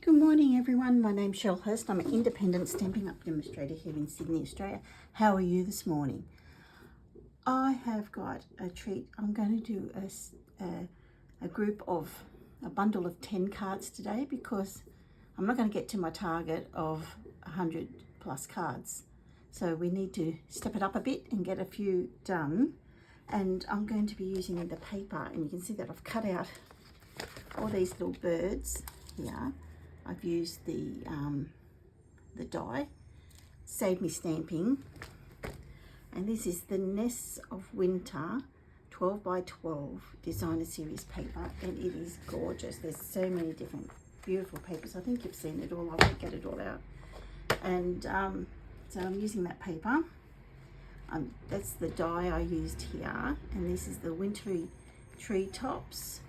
Good morning everyone, my name's Shell Hurst. I'm an independent Stampin' Up demonstrator here in Sydney, Australia. How are you this morning? I have got a treat. I'm going to do a bundle of 10 cards today because I'm not going to get to my target of 100 plus cards. So we need to step it up a bit and get a few done. And I'm going to be using the paper, and you can see that I've cut out all these little birds here. I've used the die, Save Me Stamping, and this is the Nests of Winter 12 by 12 designer series paper, and it is gorgeous. There's so many different beautiful papers. I think you've seen it all. I won't get it all out. And so I'm using that paper. That's the die I used here, and this is the Wintry Treetops.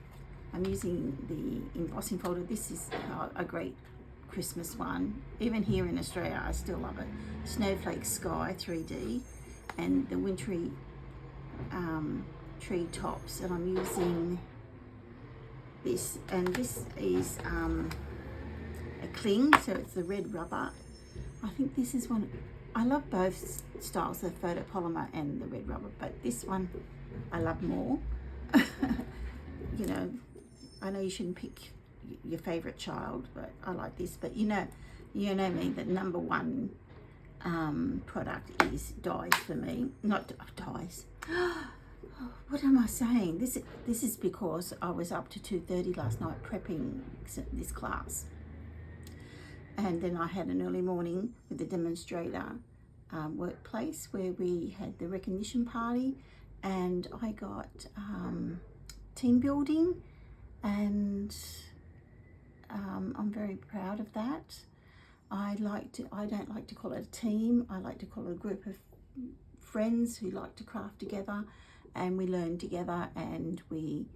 I'm using the embossing folder. This is a great Christmas one. Even here in Australia, I still love it. Snowflake Sky 3D and the Wintry Treetops. And I'm using this, and this is a cling, so it's the red rubber. I think this is one. I love both styles, the photopolymer and the red rubber, but this one I love more. You know, I know you shouldn't pick your favorite child, but I like this. But you know me, the number one product is dies for me. Not dies. What am I saying? This is because I was up to 2:30 last night prepping this class, and then I had an early morning with the Demonstrator workplace where we had the recognition party, and I got team building, and I'm very proud of that. I don't like to call it a team. I like to call it a group of friends who like to craft together, and we learn together, and we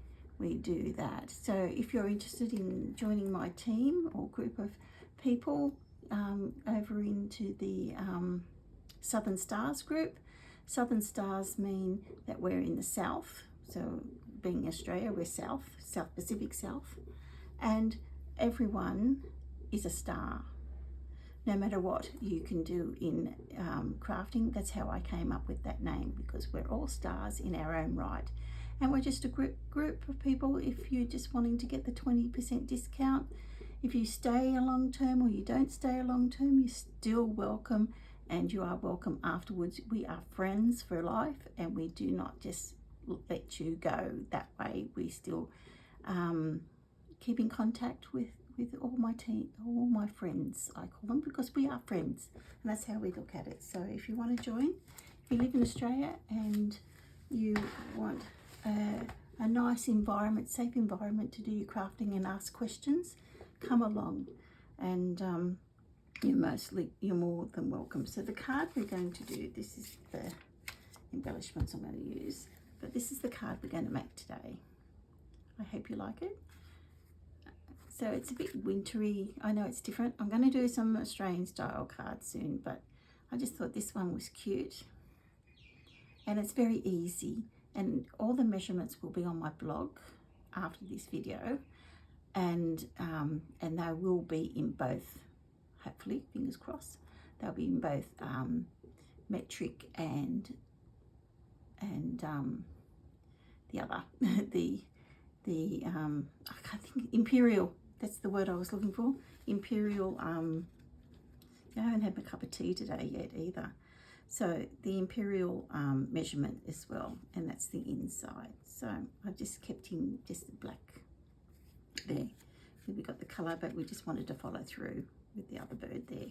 do that. So if you're interested in joining my team or group of people over into the Southern Stars group. Southern Stars mean that we're in the south, so being Australia, we're South Pacific South, and everyone is a star. No matter what you can do in crafting, that's how I came up with that name, because we're all stars in our own right. And we're just a group of people. If you're just wanting to get the 20% discount, if you stay a long term or you don't stay a long term, you're still welcome, and you are welcome afterwards. We are friends for life, and we do not just let you go that way. We still keep in contact with all my team, all my friends, I call them, because we are friends, and that's how we look at it. So if you want to join, if you live in Australia and you want a nice environment, safe environment to do your crafting and ask questions, come along, and you're more than welcome. So the card we're going to do, this is the embellishments I'm going to use, but this is the card we're going to make today. I hope you like it. So it's a bit wintry. I know it's different. I'm going to do some Australian style cards soon, but I just thought this one was cute, and it's very easy, and all the measurements will be on my blog after this video, and they will be in both, hopefully, fingers crossed, they'll be in both metric and the other the I can't think, imperial, that's the word I was looking for, imperial. I haven't had my cup of tea today yet either. So the imperial measurement as well, and that's the inside. So I've just kept in just the black there. We got the colour, but we just wanted to follow through with the other bird there.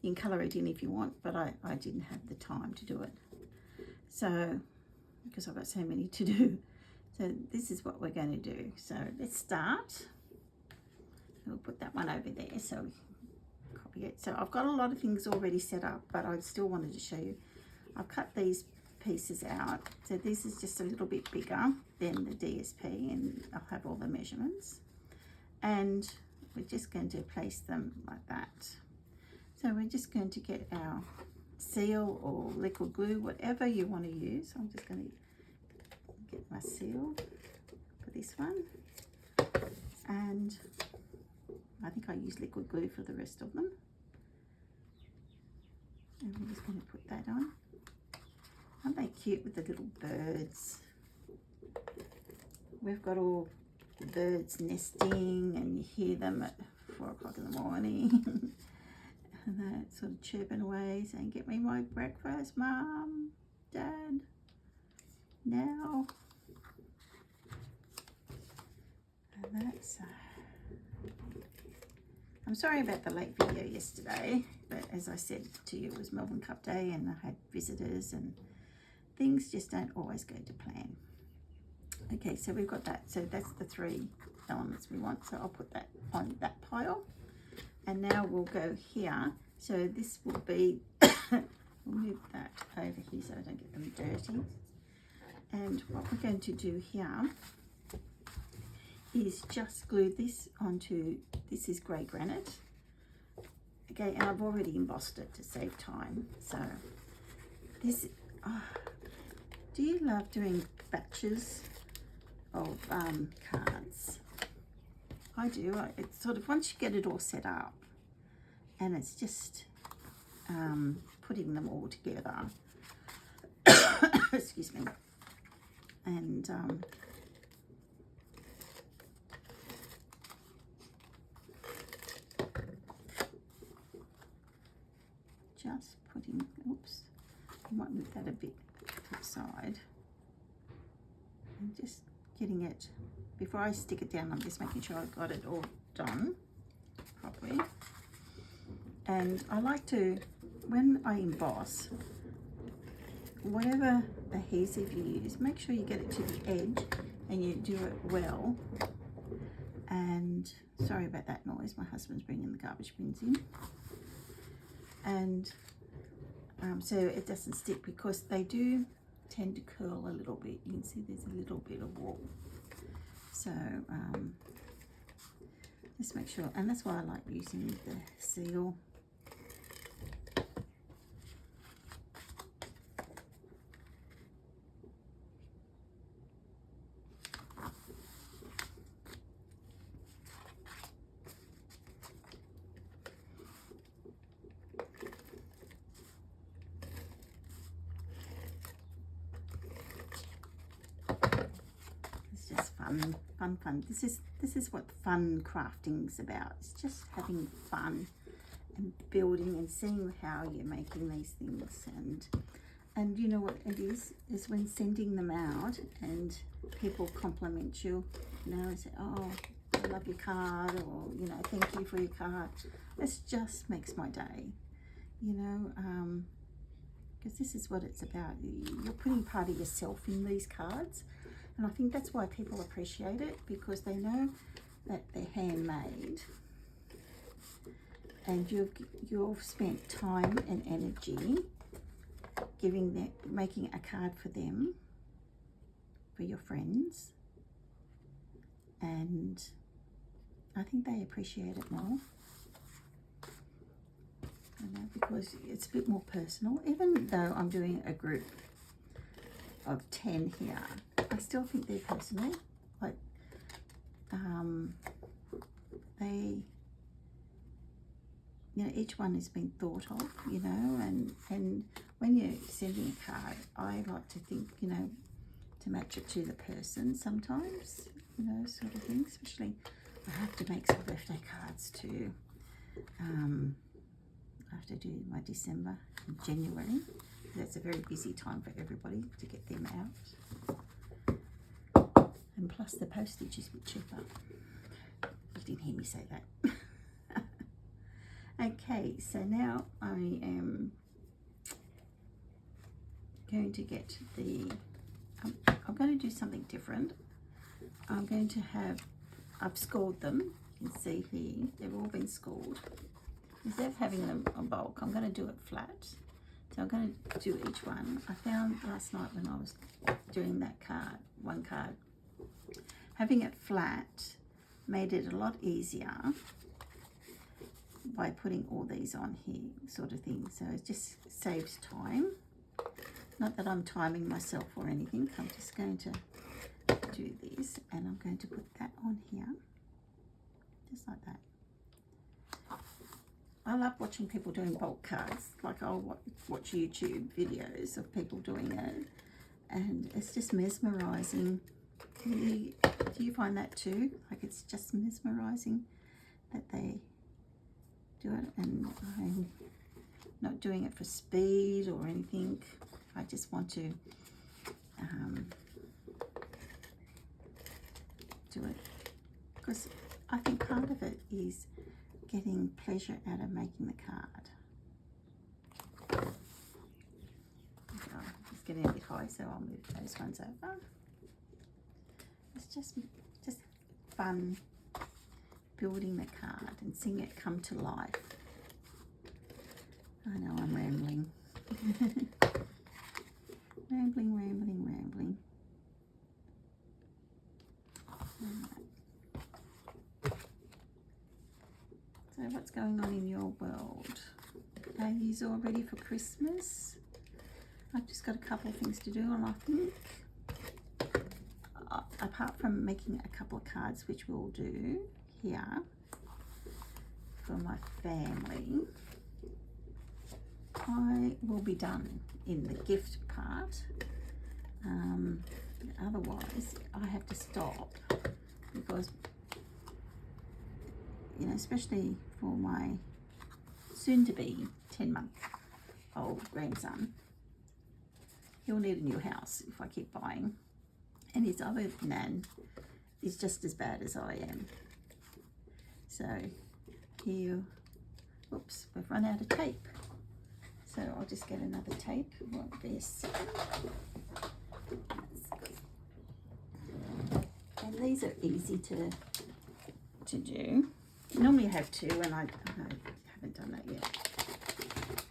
You can colour it in if you want, but I didn't have the time to do it. So, because I've got so many to do. So this is what we're going to do. So let's start. We'll put that one over there so we can copy it. So I've got a lot of things already set up, but I still wanted to show you. I've cut these pieces out. So this is just a little bit bigger than the DSP, and I'll have all the measurements. And we're just going to place them like that. So we're just going to get our seal or liquid glue, whatever you want to use. I'm just going to get my seal for this one, and my think I use liquid glue for the rest of them. And we're just going to put that on. Aren't they cute with the little birds? We've got all the birds nesting, and you hear them at 4 o'clock in the morning. And they're sort of chirping away, saying, "Get me my breakfast, Mum, Dad, now." And that's... I'm sorry about the late video yesterday, but as I said to you, it was Melbourne Cup Day and I had visitors and things just don't always go to plan. Okay, so we've got that. So that's the 3 elements we want. So I'll put that on that pile. And now we'll go here. So this will be, we'll move that over here so I don't get them dirty. And what we're going to do here is just glue this onto, this is grey granite. Okay, and I've already embossed it to save time. So this, do you love doing batches of cards? I do. It's sort of, once you get it all set up, and it's just putting them all together. Excuse me. And just putting, oops, I might move that a bit to the side. And just getting it, before I stick it down, I'm just making sure I've got it all done properly. And I like to, when I emboss, whatever adhesive you use, make sure you get it to the edge and you do it well. And sorry about that noise, my husband's bringing the garbage bins in. And so it doesn't stick, because they do tend to curl a little bit. You can see there's a little bit of wool. So just make sure, and that's why I like using the seal. Fun. This is what fun crafting is about. It's just having fun and building and seeing how you're making these things. And you know what it is when sending them out and people compliment you, you know, and say, "Oh, I love your card," or, you know, "Thank you for your card." This just makes my day, you know, because this is what it's about. You're putting part of yourself in these cards. And I think that's why people appreciate it, because they know that they're handmade, and you've spent time and energy making a card for them, for your friends, and I think they appreciate it more. You know, because it's a bit more personal. Even though I'm doing a group of 10 here, I still think they're personal. Like, they, you know, each one has been thought of, you know, and when you're sending a card, I like to think, you know, to match it to the person sometimes, you know, sort of thing. Especially, I have to make some birthday cards too. I have to do my December and January. That's a very busy time for everybody to get them out. And plus the postage is a bit cheaper. You didn't hear me say that. Okay, so now I am going to get the, I'm going to do something different. I'm going to have, I've scored them. You can see here, they've all been scored. Instead of having them on bulk, I'm going to do it flat. So I'm going to do each one. I found last night when I was doing that card, one card, having it flat made it a lot easier by putting all these on here, sort of thing. So it just saves time. Not that I'm timing myself or anything. I'm just going to do this, and I'm going to put that on here, just like that. I love watching people doing bulk cards. Like I'll watch YouTube videos of people doing it, and it's just mesmerizing. Do you find that too? Like it's just mesmerizing that they do it, and I'm not doing it for speed or anything. I just want to do it because I think part of it is getting pleasure out of making the card. Oh, it's getting a bit high, so I'll move those ones over. It's just fun building the card and seeing it come to life. I know I'm rambling. Rambling. So what's going on in your world? Are you all ready for Christmas? I've just got a couple of things to do, and I think apart from making a couple of cards, which we'll do here for my family, I will be done in the gift part. Otherwise, I have to stop because, you know, especially for my soon-to-be 10-month-old grandson, he'll need a new house if I keep buying. And his other nan is just as bad as I am. So here, oops, we've run out of tape. So I'll just get another tape. It won't be a second. And these are easy to do. Normally I have two, and I haven't done that yet.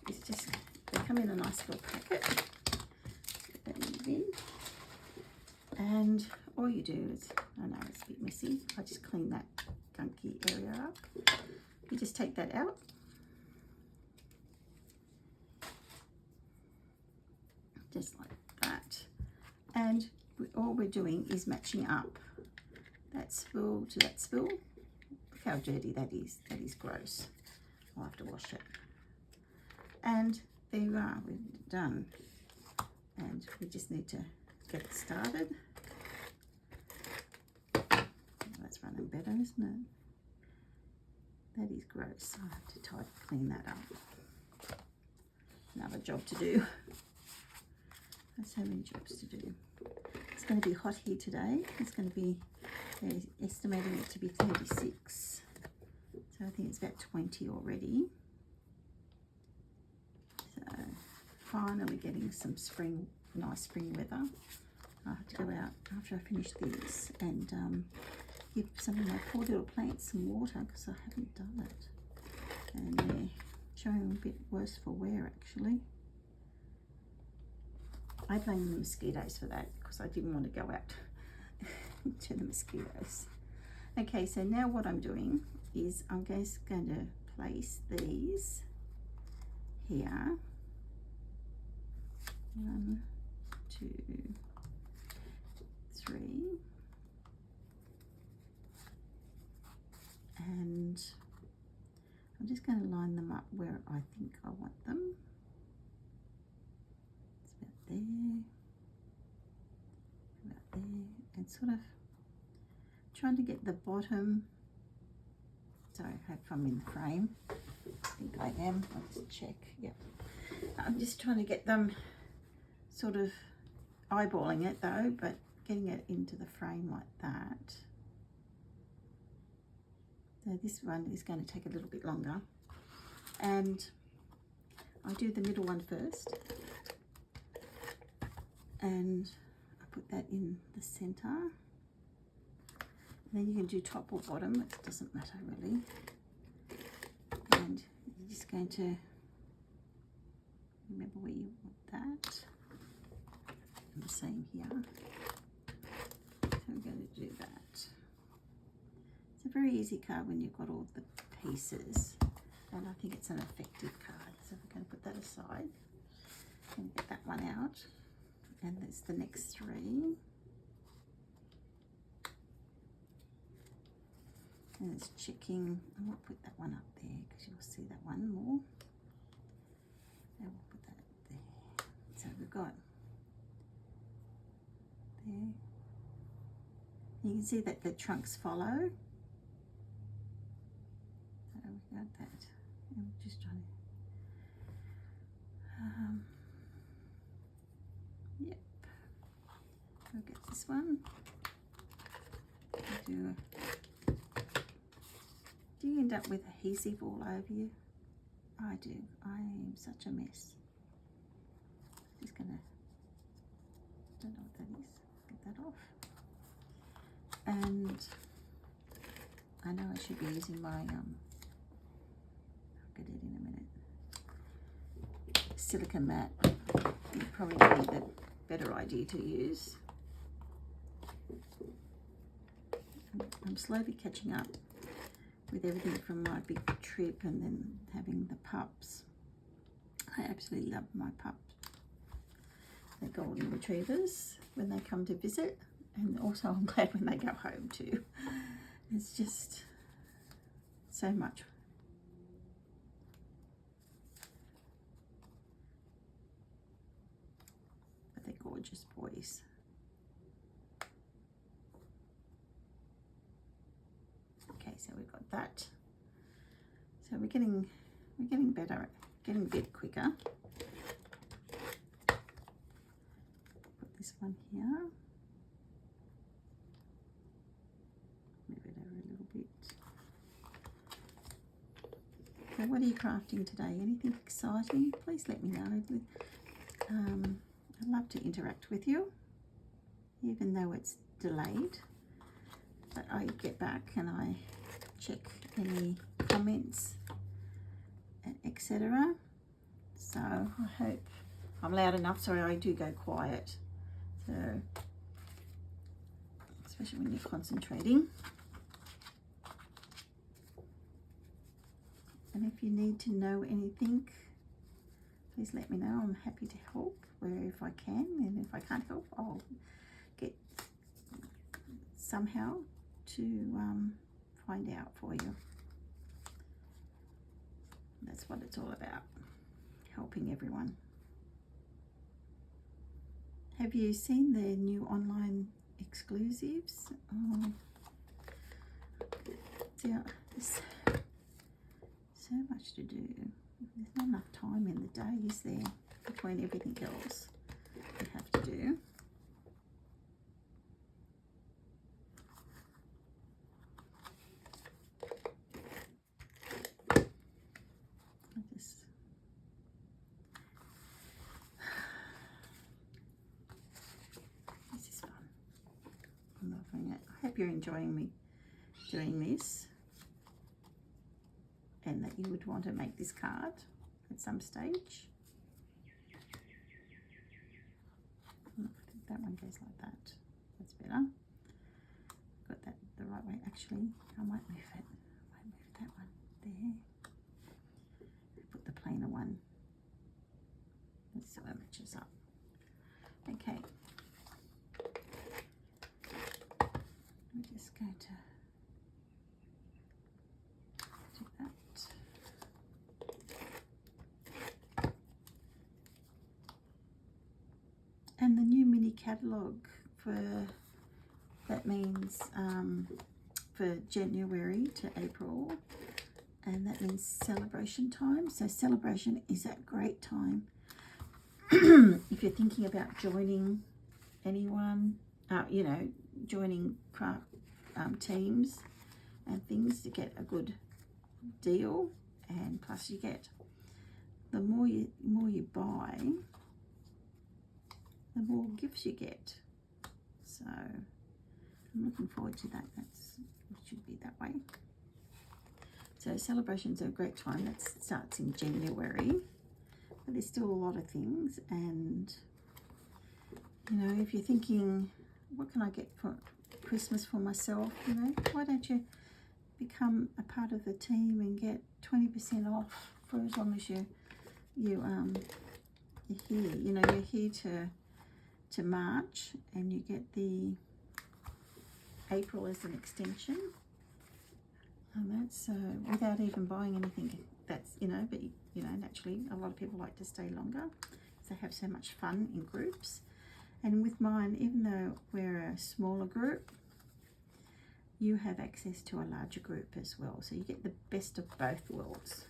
It's just, they come in a nice little packet. Put that in the bin. And all you do is, I know it's a bit messy, I just clean that gunky area up. You just take that out. Just like that. And all we're doing is matching up that spool to that spool. Look how dirty that is. That is gross. I'll have to wash it. And there you are, we're done. And we just need to get it started. That's running better, isn't it? That is gross. I have to clean that up. Another job to do. There's so many jobs to do. It's going to be hot here today. It's going to be, they're estimating it to be 36. So I think it's about 20 already. So finally getting some spring, nice spring weather. I have to go out after I finish this and give some of my poor little plants some water because I haven't done it. And they're showing a bit worse for wear actually. I blame the mosquitoes for that because I didn't want to go out to the mosquitoes. Okay, so now what I'm doing is I'm just going to place these here. 1, 2, 3. And I'm just going to line them up where I think I want them. There, about there, and sort of trying to get the bottom. Sorry, I hope I'm in the frame. I think I am. I'll just check. Yep. I'm just trying to get them sort of eyeballing it though, but getting it into the frame like that. So this one is going to take a little bit longer, and I do the middle one first. And I put that in the center. And then you can do top or bottom, it doesn't matter really. And you're just going to remember where you want that. And the same here. So I'm going to do that. It's a very easy card when you've got all the pieces. And I think it's an effective card. So we're going to put that aside and get that one out. And there's the next 3. And it's checking. I won't put that one up there because you'll see that one more. And we'll put that there. So we've got there. You can see that the trunks follow. So we got that. I'm just trying to. Yep. We'll get this one. Do you end up with adhesive all over you? I do. I am such a mess. Just gonna, don't know what that is. Get that off. And I know I should be using my I'll get it in a minute. Silicone mat would probably be the better idea to use. I'm slowly catching up with everything from my big trip and then having the pups. I absolutely love my pups. They're golden retrievers when they come to visit, and also I'm glad when they go home too. It's just so much. But they're gorgeous boys. Okay, so we've got that. So we're getting better, getting a bit quicker. Put this one here. Move it over a little bit. So what are you crafting today? Anything exciting? Please let me know. I'd love to interact with you, even though it's delayed. But I get back and I check any comments, etc. So I hope I'm loud enough so I do go quiet. So, especially when you're concentrating. And if you need to know anything, please let me know. I'm happy to help if I can, and if I can't help, I'll get somehow to find out for you. That's what it's all about, helping everyone. Have you seen the new online exclusives? Oh, yeah, there's so much to do. There's not enough time in the day, is there, between everything else you have to do. This is fun. I'm loving it. I hope you're enjoying me doing this, and that you would want to make this card at some stage. I think that one goes like that. That's better. Got that the right way. Actually, I might move it. I might move that one there. Put the plainer one. Let's see how it matches up. Okay. I'm just going to do that. And the new mini catalogue that means for January to April, and that means celebration time. So celebration is a great time if you're thinking about joining anyone, you know, joining craft teams and things to get a good deal, and plus you get, the more you buy, the more gifts you get. So I'm looking forward to that. It should be that way. So celebrations are a great time. That starts in January, but there's still a lot of things. And you know, if you're thinking, what can I get for Christmas for myself, you know, why don't you become a part of the team and get 20% off for as long as you're here. You know, you're here to March, and you get the April as an extension. And that's without even buying anything that's, but naturally a lot of people like to stay longer because they have so much fun in groups. And with mine, even though we're a smaller group, you have access to a larger group as well. So you get the best of both worlds.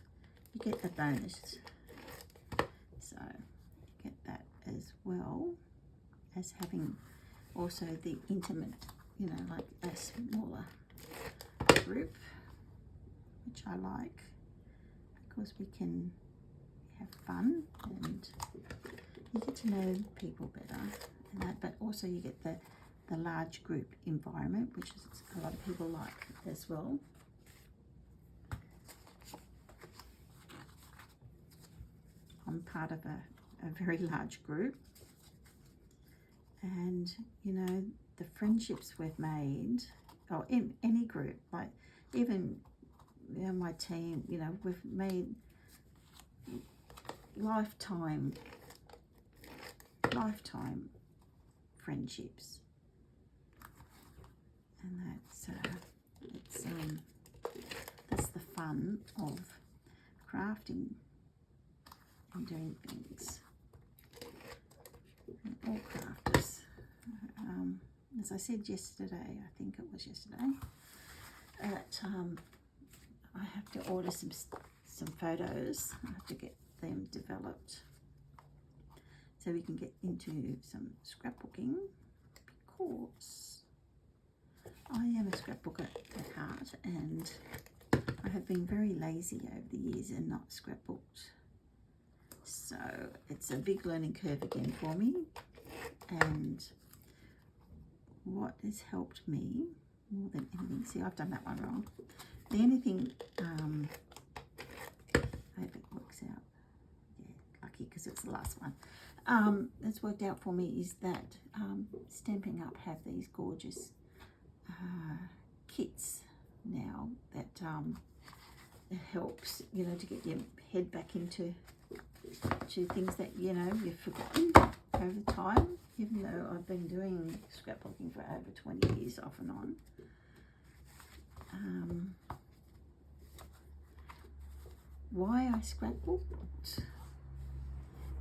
You get the bonus. So you get that as well as having also the intimate, like a smaller group, which I like because we can have fun and you get to know people better and that, but also you get the large group environment, which is a lot of people like as well. I'm part of a very large group, and the friendships we've made, or in any group, like even my team, we've made lifetime friendships, and that's the fun of crafting and doing things. We're all crafters. As I said yesterday, I think it was yesterday, that I have to order some photos. I have to get them developed so we can get into some scrapbooking, because I am a scrapbooker at heart, and I have been very lazy over the years and not scrapbooked. So it's a big learning curve again for me, and what has helped me more than anything, see, I've done that one wrong. The only thing, I hope it works out, yeah, lucky because it's the last one, that's worked out for me is that Stampin' Up have these gorgeous kits now that it helps, to get your head back into things that, you've forgotten over time, even though I've been doing scrapbooking for over 20 years off and on. Why I scrapbooked?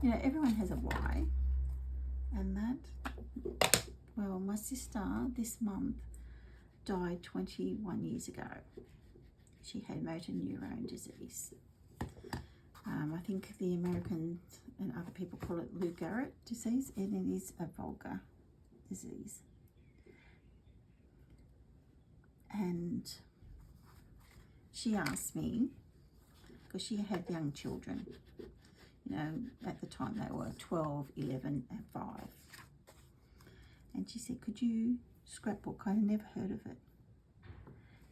Everyone has a why, and that, well, my sister this month died 21 years ago. She had motor neurone disease. I think the Americans and other people call it Lou Gehrig's disease, and it is a vulgar disease. And she asked me, because she had young children, at the time they were 12, 11 and 5. And she said, could you scrapbook? I never heard of it.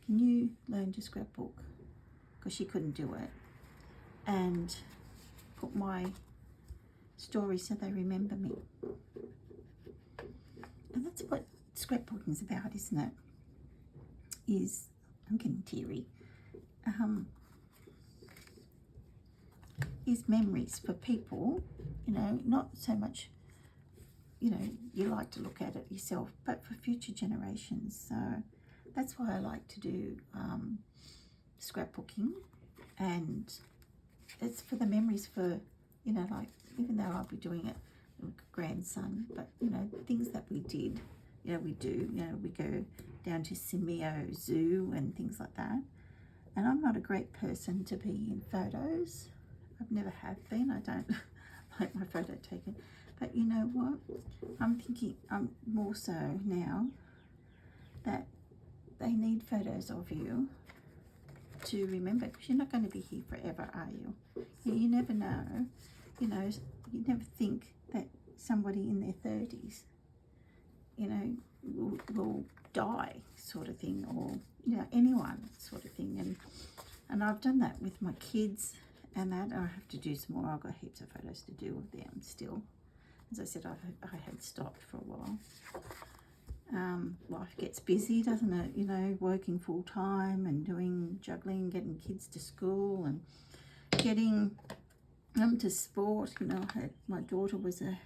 Can you learn to scrapbook? Because she couldn't do it. And put my stories so they remember me. And that's what scrapbooking is about, isn't it? I'm getting teary. Is memories for people, not so much, you like to look at it yourself, but for future generations. So that's why I like to do scrapbooking, and it's for the memories for, like, even though I'll be doing it with grandson, but, things that we did, we do, we go down to Simeo Zoo and things like that. And I'm not a great person to be in photos. I've never have been. I don't like my photo taken. But you know what? I'm thinking more so now that they need photos of you to remember, because you're not going to be here forever, are you? You never know. You never think that somebody in their 30s, will die, sort of thing, or anyone, sort of thing. And I've done that with my kids, and that I have to do some more. I've got heaps of photos to do of them still. As I said, I had stopped for a while. Life gets busy, doesn't it? Working full time and doing juggling, getting kids to school and getting them to sport. My daughter was a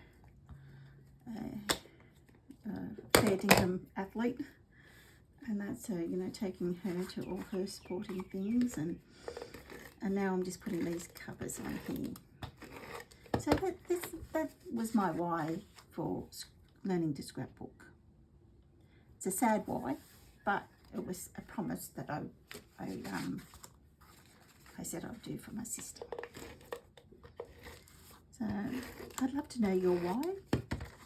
fair dinkum athlete, And that's her, you know, taking her to all her sporting things, and now I'm just putting these covers on here. So that was my why for learning to scrapbook. It's a sad why, but it was a promise that I said I'd do for my sister. So I'd love to know your why.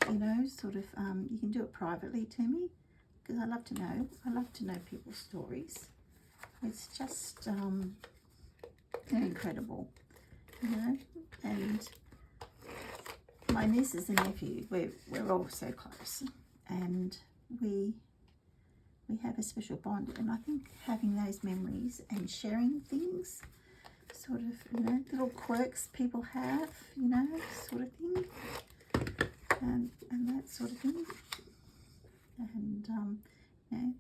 You know, sort of, you can do it privately to me, because I love to know. I love to know people's stories. It's just they're incredible, you know. And my nieces and nephew, we're all so close, and we have a special bond. And I think having those memories and sharing things, sort of, you know, little quirks people have, you know, sort of thing, and that sort of thing, and you know,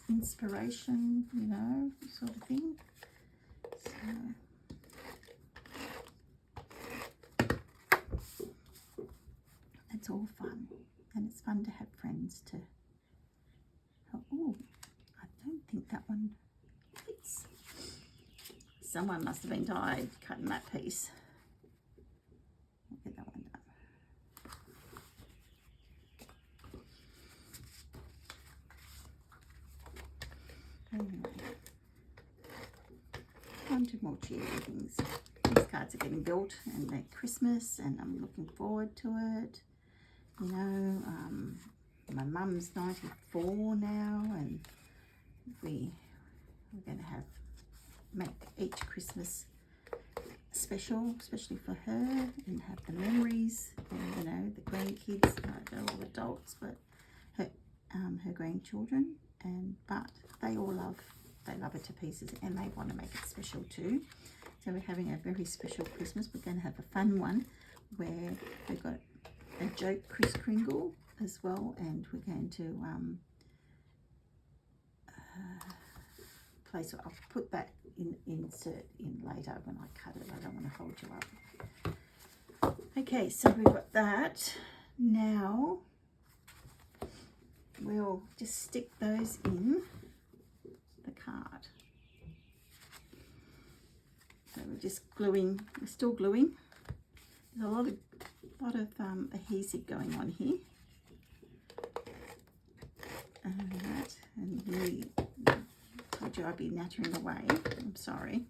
inspiration, you know, sort of thing. So it's all fun, and it's fun to have friends to. Oh, I don't think that one fits. Someone must have been tired cutting that piece. I'll get that one done. Anyway, on to more cheery things. These cards are getting built, and they're Christmas, and I'm looking forward to it. You know, my mum's 94 now, and we're going to make each Christmas special, especially for her, and have the memories, and, you know, the grandkids. They're all adults, but her grandchildren, but they all love it to pieces, and they want to make it special too. So we're having a very special Christmas. We're going to have a fun one where we've got a joke Kris Kringle as well, and we're going to place. I'll put that insert in later when I cut it. I don't want to hold you up. Okay, so we've got that. Now we'll just stick those in the card. So we're just gluing. We're still gluing. There's a lot of adhesive going on here, and really told you I'd be nattering away. I'm sorry,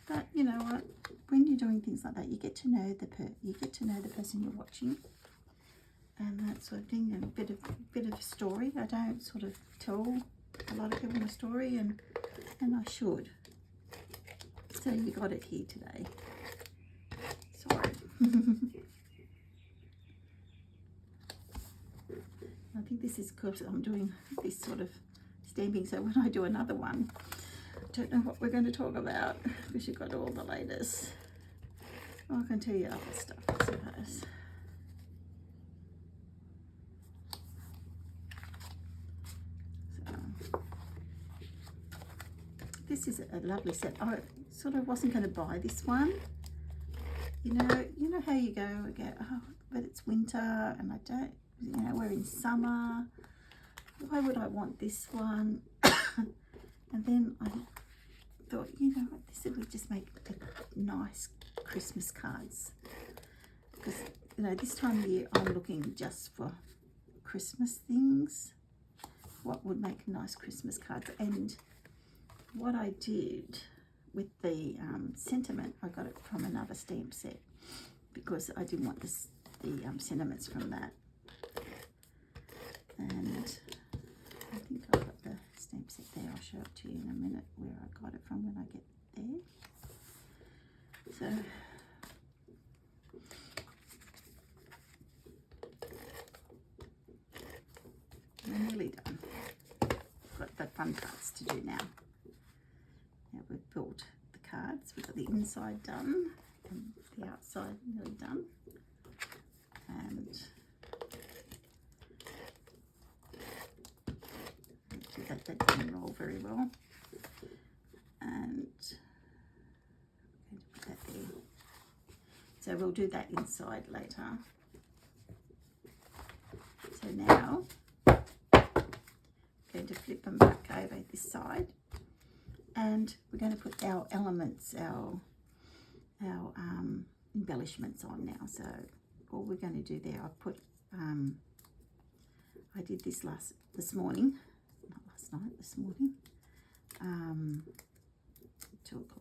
but you know what? When you're doing things like that, you get to know the person you're watching, and that sort of thing, and a bit of a story. I don't sort of tell a lot of people a story, and I should. So you got it here today. Sorry. I think this is because I'm doing this sort of stamping, so when I do another one, I don't know what we're going to talk about, because you've got all the latest. Well, I can tell you other stuff, I suppose. So, this is a lovely set. I sort of wasn't going to buy this one. You know how you go, oh, but it's winter, and I don't, you know, we're in summer. Why would I want this one? And then I thought, you know what, this would just make nice Christmas cards. Because, you know, this time of year I'm looking just for Christmas things. What would make nice Christmas cards? And what I did with the sentiment, I got it from another stamp set, because I didn't want the sentiments from that. And I think I've got the stamp set there. I'll show it to you in a minute where I got it from when I get there. So I'm nearly done. Got the fun parts to do now. Now we've built the cards. We've got the inside done and the outside nearly done. And that didn't roll very well. And I'm going to put that there. So we'll do that inside later. So now I'm going to flip them back over this side, and we're going to put our elements, our embellishments on now. So all we're going to do there, I've put, I did this this morning, not last night, this morning, 2 o'clock.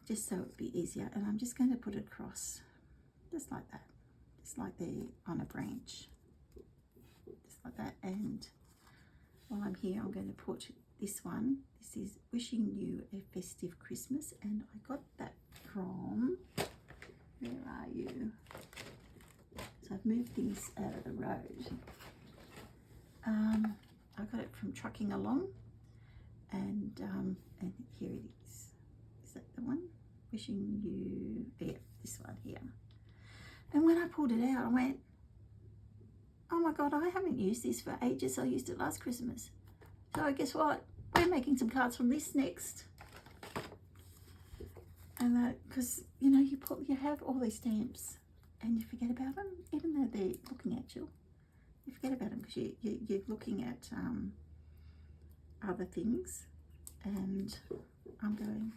Just so it'd be easier, and I'm just going to put it across, just like that, just like they're on a branch, just like that. And while I'm here, I'm going to put this one. This is Wishing You a Festive Christmas, and I got that from, where are you? So I've moved things out of the road. I got it from Trucking Along, and here it is. Is that the one? Wishing You, yeah, this one here. And when I pulled it out, I went, oh my God, I haven't used this for ages. I used it last Christmas. So guess what? We're making some cards from this next. And that, because, you know, you have all these stamps and you forget about them, even though they're looking at you. You forget about them because you're looking at other things. And I'm going,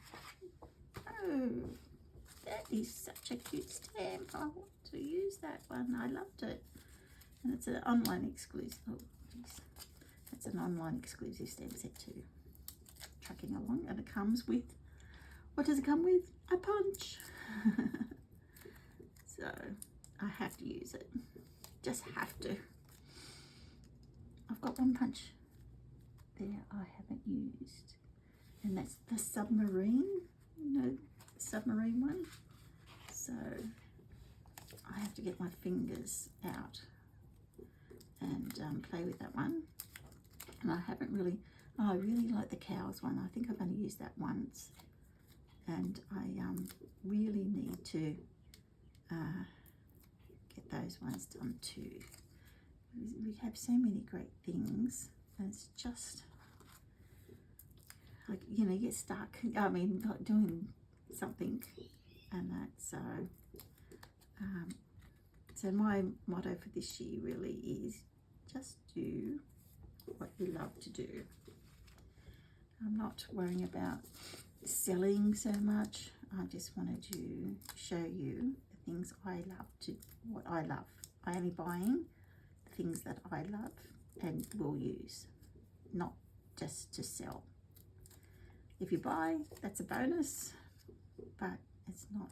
oh, that is such a cute stamp. I want to use that one. I loved it. And it's an online exclusive. Oh, geez. It's an online exclusive stamp set too. Trucking Along. And it comes with, what does it come with? A punch. So I have to use it. Just have to. I've got one punch there I haven't used. And that's the submarine. You know, the submarine one. So I have to get my fingers out and play with that one. And I haven't really, I really like the cows one. I think I've only used that once. And I really need to get those ones done too. We have so many great things, and it's just like, you know, you get stuck. I mean, like doing something and that. So my motto for this year really is just do what you love to do. I'm not worrying about selling so much. I just wanted to show you the things I love, what I love. I am buying the things that I love and will use, not just to sell. If you buy, that's a bonus, but it's not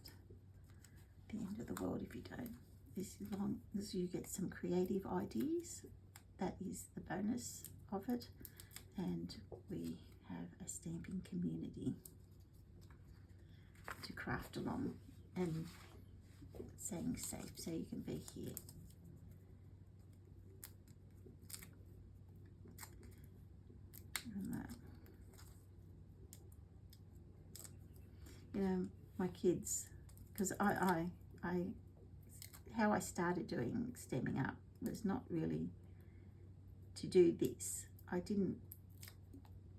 the end of the world if you don't. As long as you get some creative ideas, that is the bonus of it. And we have a stamping community to craft along, and saying safe, so you can be here. And that, you know, my kids, because how I started doing Stamping Up was not really to do this. I didn't,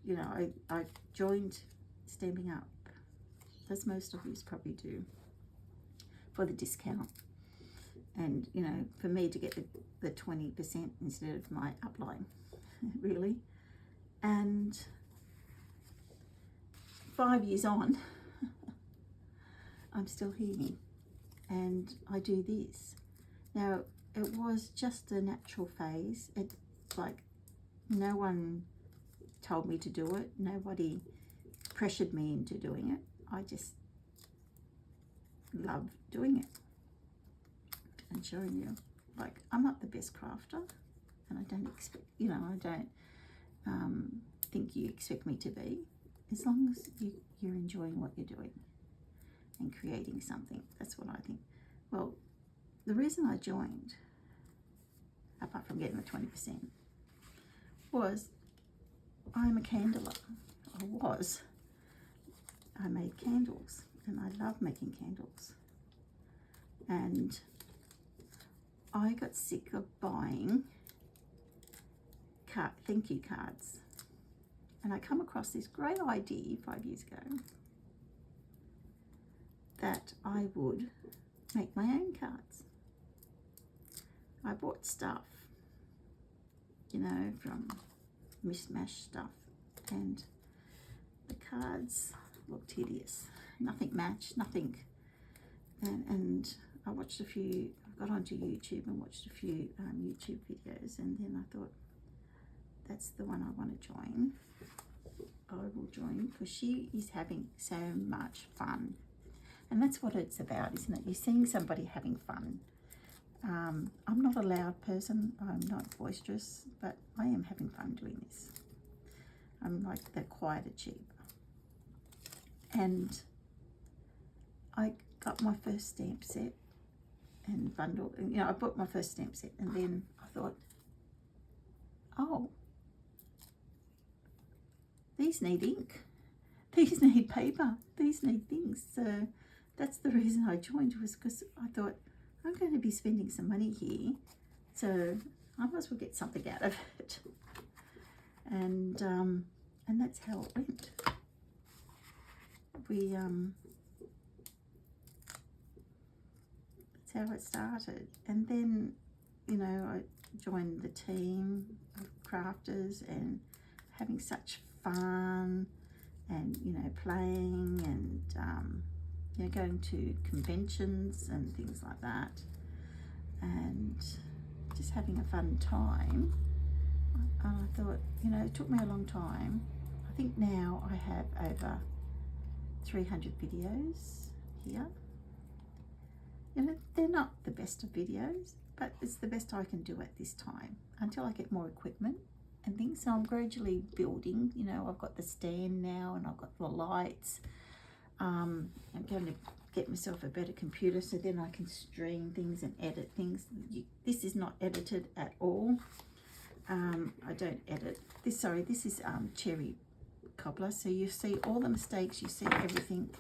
you know, I joined Stamping Up, as most of you probably do, for the discount. And, you know, for me to get the 20% instead of my upline, really. And 5 years on, I'm still here. And I do this. Now, it was just a natural phase. It's like no one told me to do it. Nobody pressured me into doing it. I just love doing it and showing you. Like, I'm not the best crafter, and I don't expect, you know, I don't think you expect me to be. As long as you're enjoying what you're doing and creating something, that's what I think. Well, the reason I joined, apart from getting the 20%, was I'm a candler. I was. I made candles, and I love making candles. And I got sick of buying thank you cards. And I come across this great idea 5 years ago that I would make my own cards. I bought stuff, you know, from Mishmash stuff, and the cards looked hideous. Nothing matched, nothing. And I watched a few, I got onto YouTube and watched a few YouTube videos, and then I thought, that's the one I want to join. I will join because she is having so much fun. And that's what it's about, isn't it? You're seeing somebody having fun. I'm not a loud person, I'm not boisterous, but I am having fun doing this. I'm like the quieter cheap. And I got my first stamp set and bundle, you know, I bought my first stamp set, and then I thought, oh, these need ink, these need paper, these need things. So that's the reason I joined, was because I thought, I'm going to be spending some money here, so I might as well get something out of it. And that's how it went. That's how it started. And then, you know, I joined the team of crafters and having such fun, and, you know, playing and, you know, going to conventions and things like that, and just having a fun time. I thought, you know, it took me a long time. I think now I have over 300 videos here. You know, they're not the best of videos, but it's the best I can do at this time until I get more equipment and things. So I'm gradually building. You know, I've got the stand now, and I've got the lights. I'm going to get myself a better computer so then I can stream things and edit things. This is not edited at all. I don't edit this. Sorry, this is cherry cobbler, so you see all the mistakes, you see everything.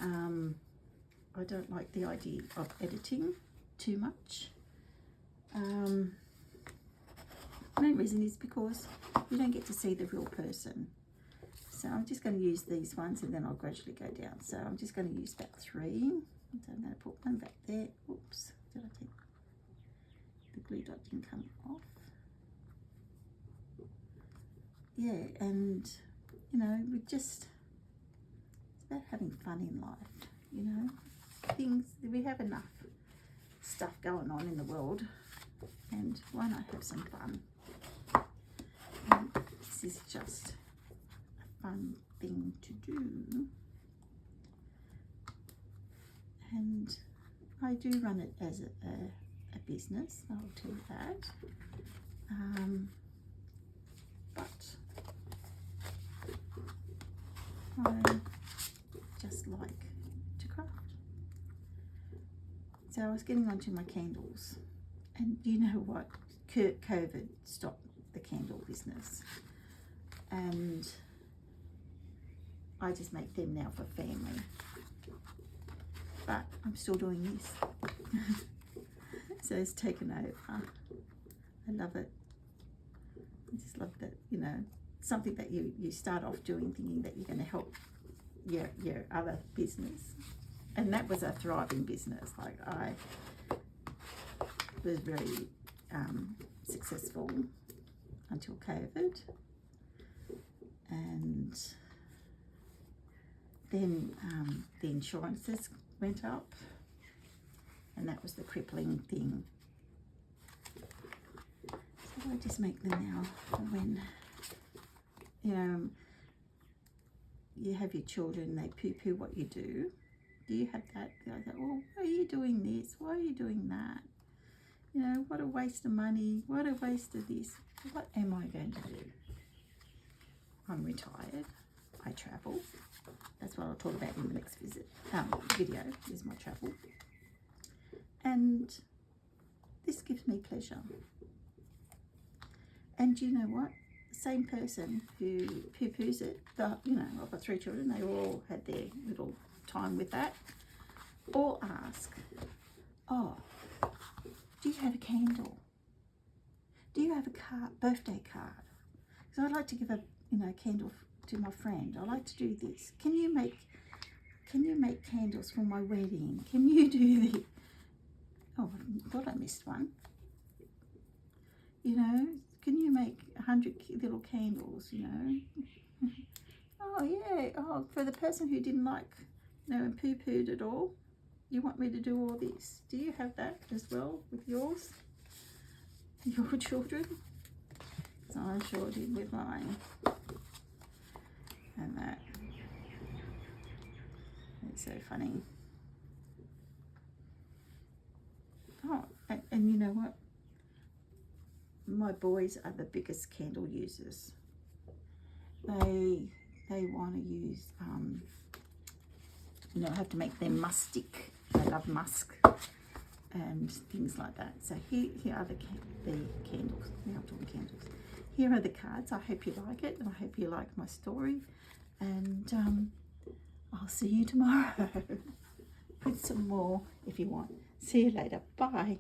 I don't like the idea of editing too much. The main reason is because you don't get to see the real person. So I'm just going to use these ones, and then I'll gradually go down. So I'm just going to use about 3. So I'm going to put one back there. Oops, did I take the glue dot? Didn't come off. Yeah, and you know, it's about having fun in life. You know, we have enough stuff going on in the world, and why not have some fun? And this is just a fun thing to do, and I do run it as a business, I'll tell you that. But I just like to craft. So I was getting onto my candles, and you know what? COVID stopped the candle business, and I just make them now for family. But I'm still doing this. So it's taken over. I love it. I just love that, you know, something that you start off doing thinking that you're going to help your other business. And that was a thriving business. Like, I was very successful until COVID. And then the insurances went up, and that was the crippling thing. So I just make them now for when, you know, you have your children, they poo-poo what you do. Do you have that? I go, well, why are you doing this? Why are you doing that? You know, what a waste of money. What a waste of this. What am I going to do? I'm retired. I travel. That's what I'll talk about in the next video, is my travel. And this gives me pleasure. And you know what? The same person who poo-poos it, you know, I've got 3 children, they all had their little time with that, all ask, oh, do you have a candle? Do you have a card, birthday card? Because I'd like to give a, you know, candle to my friend. I like to do this. Can you make candles for my wedding? Can you do this? Oh, I thought I missed one. you know, can you make 100 little candles, you know? Oh yeah, oh, for the person who didn't like, you know, and poo-pooed it all, you want me to do all this. Do you have that as well with yours? Your children? So I sure did with mine. And that. It's so funny. Oh, and you know what? My boys are the biggest candle users. They want to use, you know, have to make them mustic. They love musk and things like that. So here are the candles. Now I'm talking candles. Here are the cards. I hope you like it, and I hope you like my story. And I'll see you tomorrow with some more if you want. See you later. Bye.